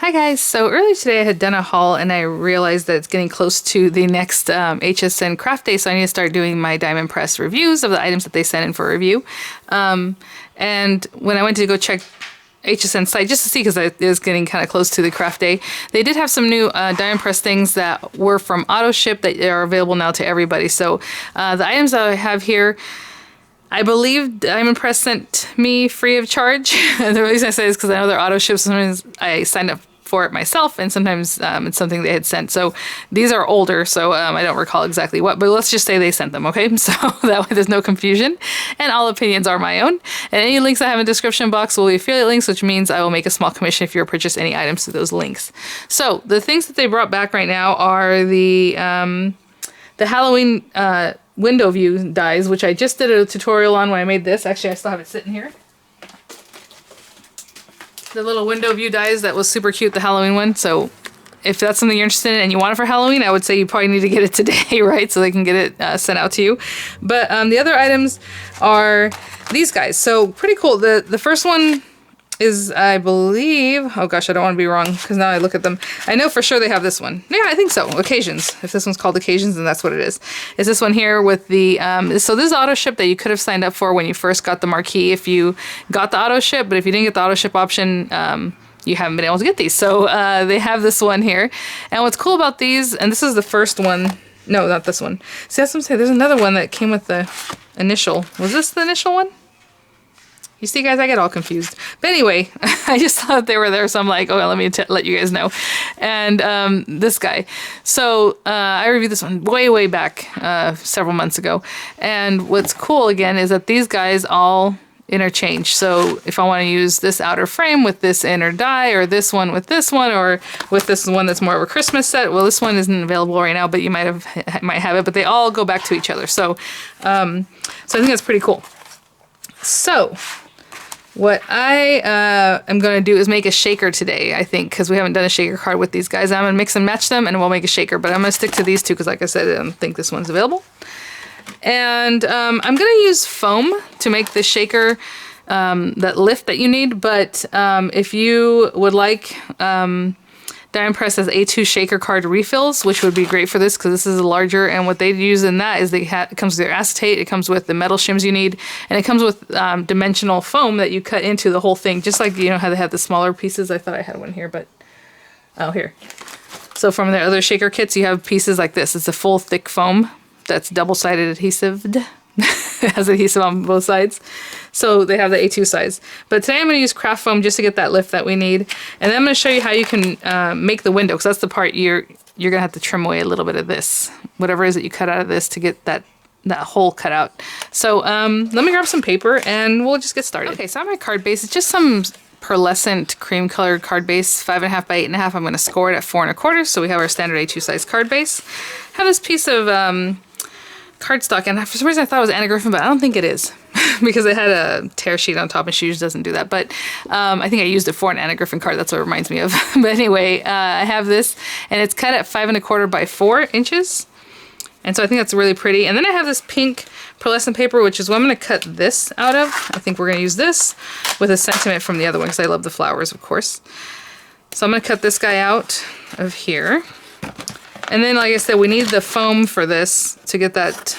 Hi guys, so earlier today I had done a haul and I realized that it's getting close to the next HSN craft day, so I need to start doing my Diamond Press reviews of the items that they sent in for review. And when I went to go check HSN site just to see, because it is getting kind of close to the craft day, they did have some new Diamond Press things that were from Autoship that are available now to everybody. So the items that I have here, I believe Diamond Press sent me free of charge. And the reason I say this is because I know they're auto ships. Sometimes I signed up for it myself, and sometimes it's something they had sent. So these are older, so I don't recall exactly what, but let's just say they sent them, okay? So that way there's no confusion, and all opinions are my own. And any links I have in the description box will be affiliate links, which means I will make a small commission if you purchase any items through those links. So the things that they brought back right now are the Halloween window view dies, which I just did a tutorial on when I made this. Actually, I still have it sitting here. The little window view dies, that was super cute, the Halloween one. So if that's something you're interested in and you want it for Halloween, I would say you probably need to get it today, right? So they can get it sent out to you. But the other items are these guys. So pretty cool. The first one is, I believe, oh gosh, I don't want to be wrong because now I look at them. I know for sure they have this one. Yeah, I think so. Occasions. If this one's called Occasions, then that's what it is. Is this one here with the, so this is auto ship that you could have signed up for when you first got the marquee if you got the auto ship, but if you didn't get the auto ship option, you haven't been able to get these. So they have this one here. And what's cool about these, and this is the first one, no, not this one. See, that's what I'm saying. There's another one that came with the initial. Was this the initial one? You see, guys, I get all confused. But anyway, I just thought they were there, so I'm like, oh, let me let you guys know. And this guy. So I reviewed this one way back several months ago. And what's cool, again, is that these guys all interchange. So if I want to use this outer frame with this inner die, or this one with this one, or with this one that's more of a Christmas set, well, this one isn't available right now, but you might have it. But they all go back to each other. So, so I think that's pretty cool. So what I am going to do is make a shaker today, I think, because we haven't done a shaker card with these guys. I'm going to mix and match them, and we'll make a shaker. But I'm going to stick to these two because, like I said, I don't think this one's available. And I'm going to use foam to make the shaker, that lift that you need. But if you would like, Diamond Press has A2 shaker card refills, which would be great for this because this is larger. And what they use in that is it comes with their acetate, it comes with the metal shims you need, and it comes with dimensional foam that you cut into the whole thing, just like, you know, how they have the smaller pieces. I thought I had one here, but oh, here. So from their other shaker kits, you have pieces like this. It's a full thick foam that's double-sided adhesive. It has adhesive on both sides. So they have the A2 size. But today I'm going to use craft foam just to get that lift that we need. And then I'm going to show you how you can make the window, because that's the part you're going to have to trim away a little bit of this. Whatever it is that you cut out of this to get that hole cut out. So let me grab some paper and we'll just get started. Okay, so on my card base, it's just some pearlescent cream colored card base, 5.5 by 8.5. I'm going to score it at 4 1/4. So we have our standard A2 size card base. I have this piece of cardstock, and for some reason I thought it was Anna Griffin, but I don't think it is because it had a tear sheet on top and she usually doesn't do that. But I think I used it for an Anna Griffin card. That's what it reminds me of. But anyway, I have this, and it's cut at 5 1/4 by 4 inches. And so I think that's really pretty. And then I have this pink pearlescent paper, which is what I'm going to cut this out of. I think we're going to use this with a sentiment from the other one because I love the flowers, of course. So I'm going to cut this guy out of here. And then, like I said, we need the foam for this to get that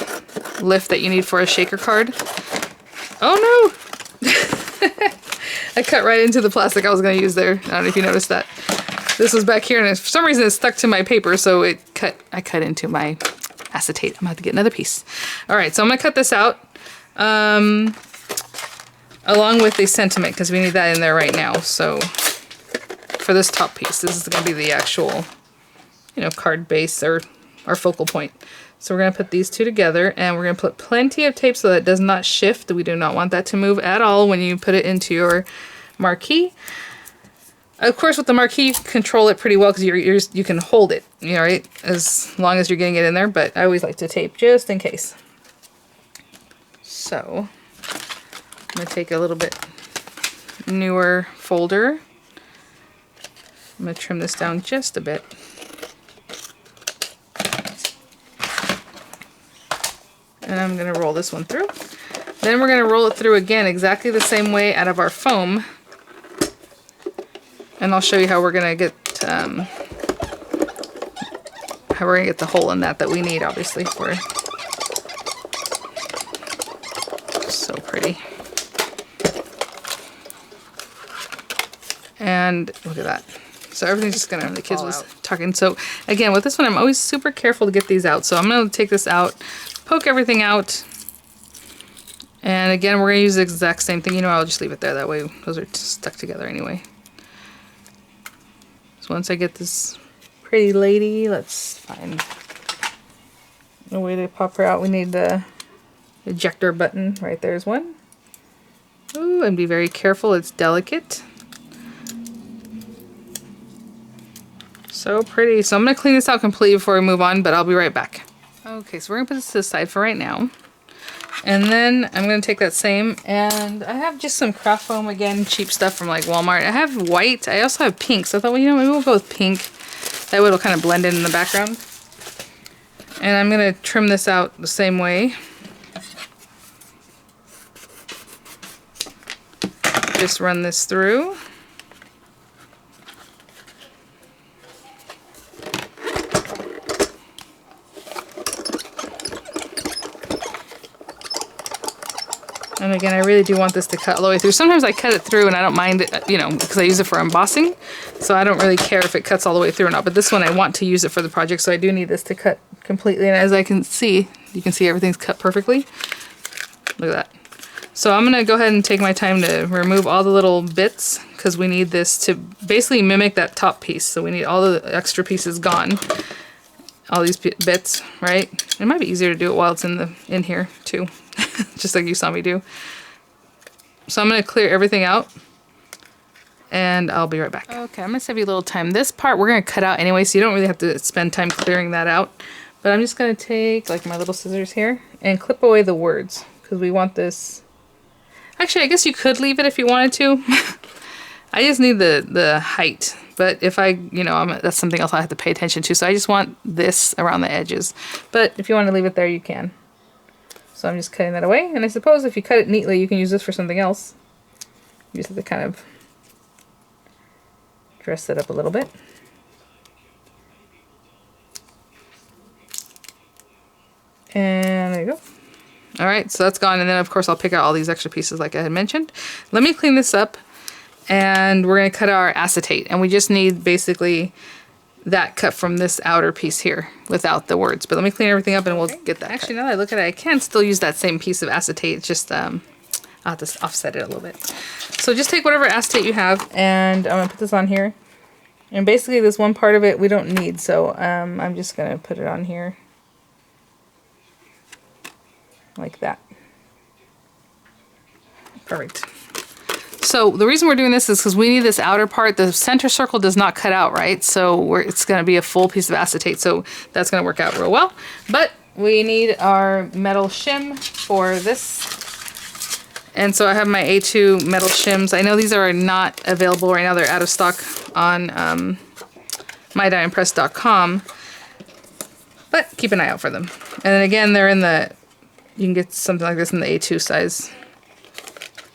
lift that you need for a shaker card. Oh no! I cut right into the plastic I was going to use there. I don't know if you noticed that. This was back here, and for some reason it stuck to my paper, so I cut into my acetate. I'm going to have to get another piece. Alright, so I'm going to cut this out along with the sentiment, because we need that in there right now. So for this top piece, this is going to be the actual, you know, card base or our focal point. So we're going to put these two together, and we're going to put plenty of tape so that it does not shift. We do not want that to move at all when you put it into your marquee. Of course, with the marquee, you can control it pretty well because you can hold it, you know, right? As long as you're getting it in there, but I always like to tape just in case. So I'm going to take a little bit newer folder. I'm going to trim this down just a bit. And I'm going to roll this one through. Then we're going to roll it through again exactly the same way out of our foam. And I'll show you how we're going to get how we're gonna get the hole in that we need, obviously, for so pretty. And look at that. So everything's just gonna, the kids was talking. So again, with this one, I'm always super careful to get these out. So I'm gonna take this out, poke everything out. And again, we're gonna use the exact same thing. You know, I'll just leave it there. That way those are stuck together anyway. So once I get this pretty lady, let's find a way to pop her out. We need the ejector button. Right there's one. Ooh, and be very careful, it's delicate. So pretty. So I'm gonna clean this out completely before we move on, but I'll be right back. Okay, so we're gonna put this to the side for right now. And then I'm gonna take that same, and I have just some craft foam, again, cheap stuff from like Walmart. I have white, I also have pink, so I thought, well, you know, maybe we'll go with pink. That way it'll kind of blend in the background. And I'm gonna trim this out the same way. Just run this through. And again, I really do want this to cut all the way through. Sometimes I cut it through and I don't mind it, you know, because I use it for embossing. So I don't really care if it cuts all the way through or not. But this one, I want to use it for the project, so I do need this to cut completely. And as I can see, you can see everything's cut perfectly. Look at that. So I'm going to go ahead and take my time to remove all the little bits, because we need this to basically mimic that top piece. So we need all the extra pieces gone. All these bits, right? It might be easier to do it while it's in here too, just like you saw me do. So I'm gonna clear everything out, and I'll be right back. Okay, I'm gonna save you a little time. This part we're gonna cut out anyway, so you don't really have to spend time clearing that out. But I'm just gonna take like my little scissors here and clip away the words, because we want this. Actually, I guess you could leave it if you wanted to. I just need the height. But if I, you know, that's something else I have to pay attention to. So I just want this around the edges. But if you want to leave it there, you can. So I'm just cutting that away. And I suppose if you cut it neatly, you can use this for something else. You just have to kind of dress it up a little bit. And there you go. All right, so that's gone. And then, of course, I'll pick out all these extra pieces like I had mentioned. Let me clean this up. And we're going to cut our acetate, and we just need basically that cut from this outer piece here without the words. But let me clean everything up and we'll get that. Actually, now that I look at it, I can still use that same piece of acetate. It's just I'll have to offset it a little bit. So just take whatever acetate you have, and I'm going to put this on here. And basically this one part of it we don't need, so I'm just going to put it on here like that. Perfect. So the reason we're doing this is because we need this outer part. The center circle does not cut out, right? So it's going to be a full piece of acetate. So that's going to work out real well. But we need our metal shim for this. And so I have my A2 metal shims. I know these are not available right now. They're out of stock on mydiamondpress.com. But keep an eye out for them. And then again, they're in the, you can get something like this in the A2 size.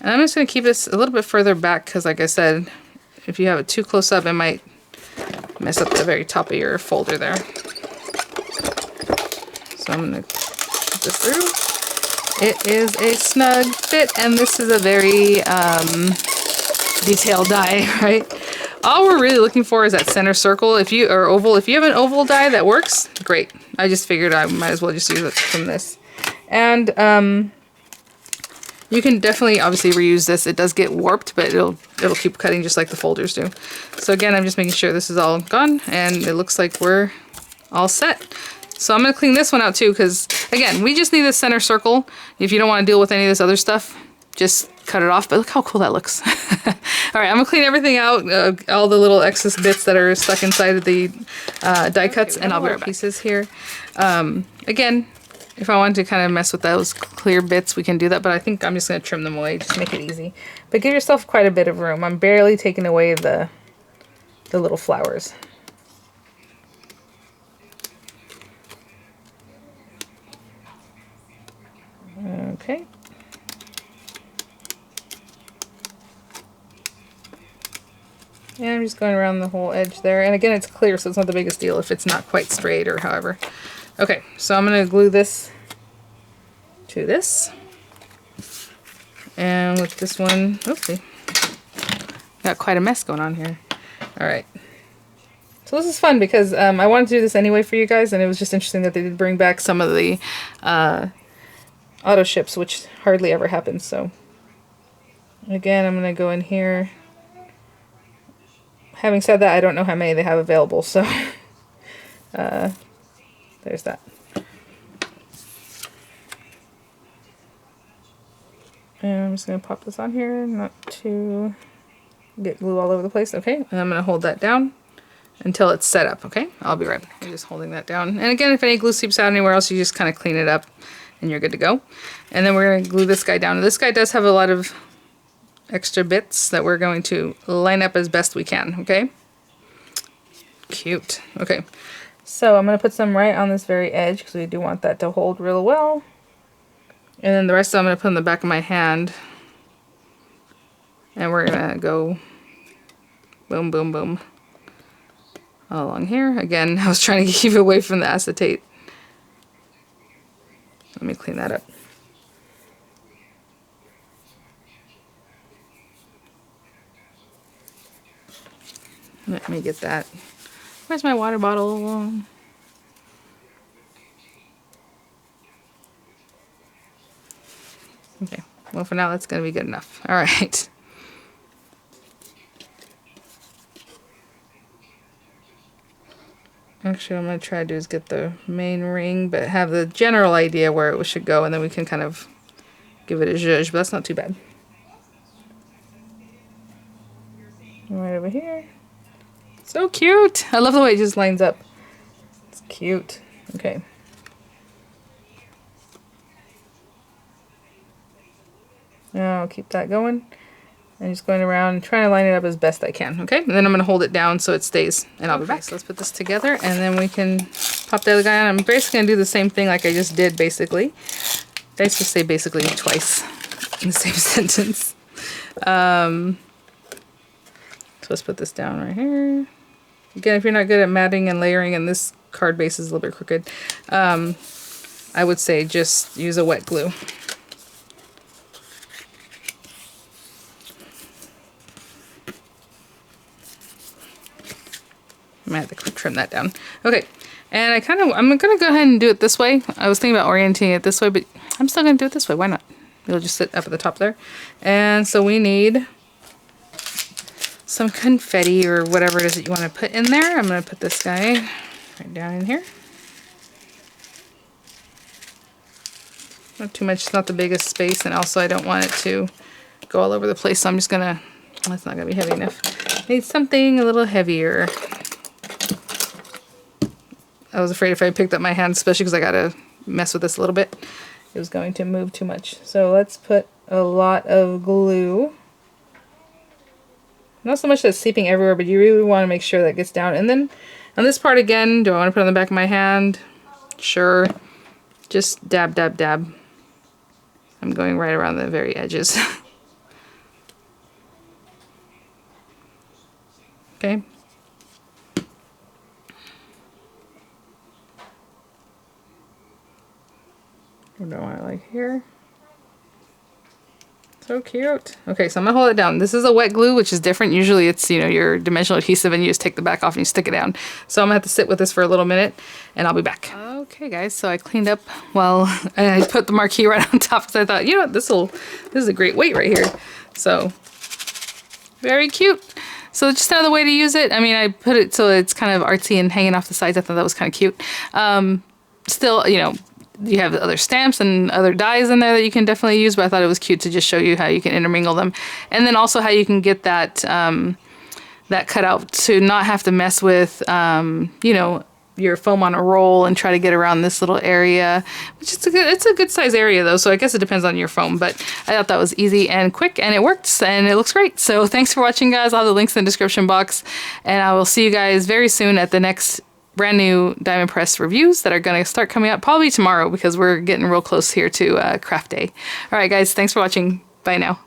And I'm just going to keep this a little bit further back because, like I said, if you have it too close up, it might mess up the very top of your folder there. So I'm going to put this through. It is a snug fit, and this is a very detailed die, right? All we're really looking for is that center circle. If you or oval, if you have an oval die that works, great. I just figured I might as well just use it from this. And you can definitely obviously reuse this. It does get warped, but it'll keep cutting just like the folders do. So again, I'm just making sure this is all gone, and it looks like we're all set. So I'm going to clean this one out too, because again, we just need the center circle. If you don't want to deal with any of this other stuff, just cut it off. But look how cool that looks. All right, I'm going to clean everything out, all the little excess bits that are stuck inside of the die cuts, and I'll be right back. Pieces here. Again, if I wanted to kind of mess with those clear bits, we can do that, but I think I'm just going to trim them away, just to make it easy. But give yourself quite a bit of room. I'm barely taking away the little flowers. Okay. And I'm just going around the whole edge there. And again, it's clear, so it's not the biggest deal if it's not quite straight or however. Okay, so I'm going to glue this to this. And with this one, oopsie, got quite a mess going on here. Alright. So this is fun because I wanted to do this anyway for you guys, and it was just interesting that they did bring back some of the auto ships, which hardly ever happens. So again, I'm going to go in here. Having said that, I don't know how many they have available, so there's that. And I'm just going to pop this on here, not to get glue all over the place. Okay, and I'm going to hold that down until it's set up, okay? I'll be right back. I'm just holding that down. And again, if any glue seeps out anywhere else, you just kind of clean it up and you're good to go. And then we're going to glue this guy down. This guy does have a lot of extra bits that we're going to line up as best we can, okay? Cute. Okay, so I'm going to put some right on this very edge because we do want that to hold real well. And then the rest of it I'm going to put on the back of my hand. And we're going to go boom, boom, boom all along here. Again, I was trying to keep it away from the acetate. Let me clean that up. Let me get that. Where's my water bottle? Okay, well for now that's going to be good enough. All right. Actually, what I'm going to try to do is get the main ring, but have the general idea where it should go, and then we can kind of give it a zhuzh, but that's not too bad. Right over here. So cute! I love the way it just lines up. It's cute. Okay. Now I'll keep that going. I'm just going around trying to line it up as best I can, okay? And then I'm going to hold it down so it stays, and I'll be back. So let's put this together, and then we can pop the other guy on. I'm basically going to do the same thing like I just did, basically. I used to say basically twice in the same sentence. So let's put this down right here. Again, if you're not good at matting and layering, and this card base is a little bit crooked, I would say just use a wet glue. I might have to trim that down. Okay, and I'm gonna go ahead and do it this way. I was thinking about orienting it this way, but I'm still gonna do it this way. Why not? It'll just sit up at the top there. And so we need some confetti or whatever it is that you want to put in there. I'm gonna put this guy right down in here. Not too much, it's not the biggest space, and also I don't want it to go all over the place, so I'm just gonna, that's not gonna be heavy enough. Need something a little heavier. I was afraid if I picked up my hand, especially because I gotta mess with this a little bit, it was going to move too much. So let's put a lot of glue. Not so much that it's seeping everywhere, but you really want to make sure that gets down. And then on this part again, do I want to put it on the back of my hand? Sure. Just dab, dab, dab. I'm going right around the very edges. Okay. What do I like here? So cute. Okay, so I'm gonna hold it down. This is a wet glue, which is different. Usually it's, you know, your dimensional adhesive and you just take the back off and you stick it down. So I'm gonna have to sit with this for a little minute and I'll be back. Okay guys, so I cleaned up, well, I put the marquee right on top because I thought, you know what, this is a great weight right here. So, very cute. So just another way to use it. I mean, I put it so it's kind of artsy and hanging off the sides. I thought that was kind of cute. Still, you know, you have other stamps and other dies in there that you can definitely use, but I thought it was cute to just show you how you can intermingle them. And then also how you can get that that cut out to not have to mess with, you know, your foam on a roll and try to get around this little area, which is it's a good size area though, so I guess it depends on your foam, but I thought that was easy and quick and it works and it looks great. So thanks for watching guys. I'll have the links in the description box and I will see you guys very soon at the next brand new diamond press reviews that are going to start coming out probably tomorrow because we're getting real close here to craft day. All right guys, thanks for watching. Bye now.